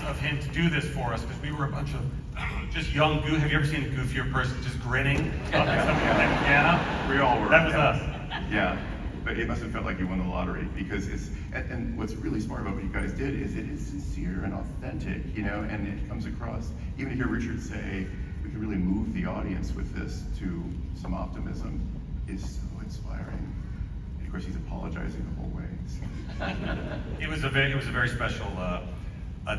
of him to do this for us because we were a bunch of just young goo. Have you ever seen a goofier person just grinning up to somebody playing the piano? We all were. That was us. Yeah, but it must have felt like you won the lottery because and what's really smart about what you guys did is it is sincere and authentic, you know, and it comes across. Even to hear Richard say, we can really move the audience with this to some optimism is so inspiring. And of course, he's apologizing the whole way. So. It was a very special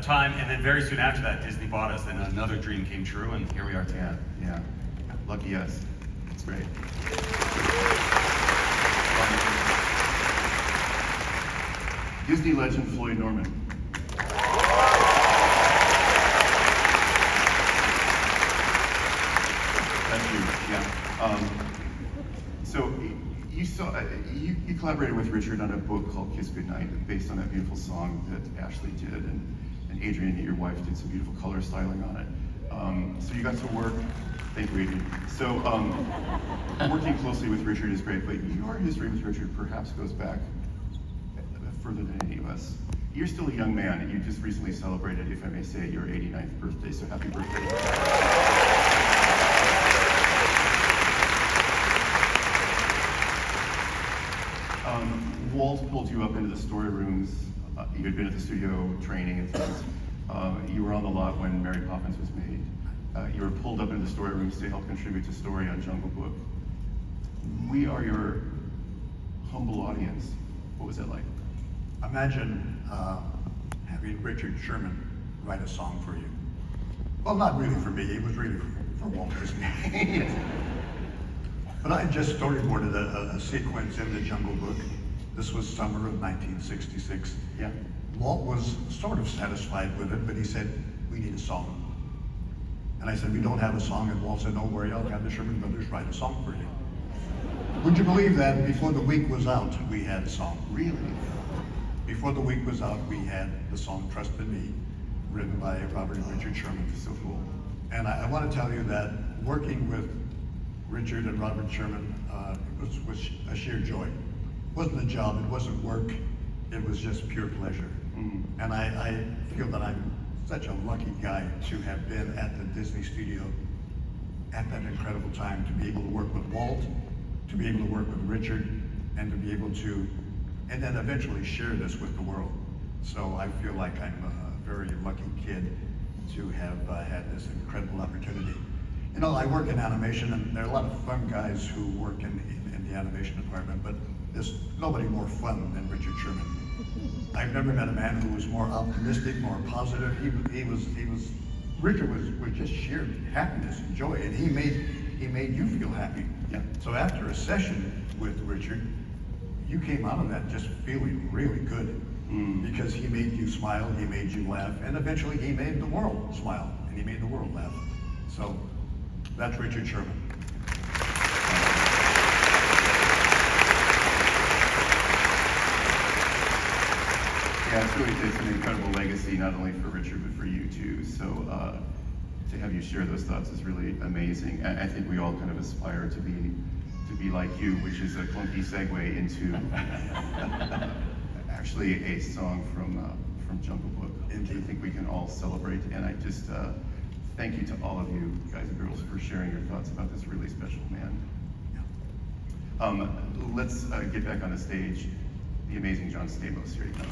time, and then very soon after that, Disney bought us, and another dream came true, and here we are today. Yeah. Lucky us. It's great. Disney legend Floyd Norman. That's you. Yeah. So you collaborated with Richard on a book called Kiss Goodnight, based on that beautiful song that Ashley did, and Adrian, your wife, did some beautiful color styling on it. So you got to work. Thank you, Adrian. So working closely with Richard is great, but your history with Richard perhaps goes back further than any of us. You're still a young man, and you just recently celebrated, if I may say, your 89th birthday. So happy birthday. Walt pulled you up into the story rooms. You had been at the studio training and things. You were on the lot when Mary Poppins was made. You were pulled up into the story rooms to help contribute to story on Jungle Book. We are your humble audience. What was that like? Imagine having Richard Sherman write a song for you. Well, not really for me, it was really for Walt Disney. But I just storyboarded a sequence in the Jungle Book. This was summer of 1966. Yeah. Walt was sort of satisfied with it, but he said, we need a song. And I said, we don't have a song, and Walt said, don't worry, I'll have the Sherman Brothers write a song for you. Would you believe that before the week was out, we had a song? Really? Before the week was out, we had the song Trust in Me, written by Robert and Richard Sherman. So cool. And I want to tell you that working with Richard and Robert Sherman was a sheer joy. It wasn't a job, it wasn't work, it was just pure pleasure. Mm-hmm. And I feel that I'm such a lucky guy to have been at the Disney studio at that incredible time, to be able to work with Walt, to be able to work with Richard, and to be able to, and then eventually share this with the world. So I feel like I'm a very lucky kid to have had this incredible opportunity. You know, I work in animation, and there are a lot of fun guys who work in the animation department, but there's nobody more fun than Richard Sherman. I've never met a man who was more optimistic, more positive. Richard was just sheer happiness and joy, and he made you feel happy. Yeah. So after a session with Richard, you came out of that just feeling really good, because he made you smile, he made you laugh, and eventually he made the world smile, and he made the world laugh. So that's Richard Sherman. Yeah, it's an incredible legacy, not only for Richard, but for you too. So to have you share those thoughts is really amazing. I think we all kind of aspire to be like you, which is a clunky segue into actually a song from Jungle Book. And I think we can all celebrate. And I just thank you to all of you guys and girls for sharing your thoughts about this really special man. Let's get back on the stage. The amazing John Stamos, here you come.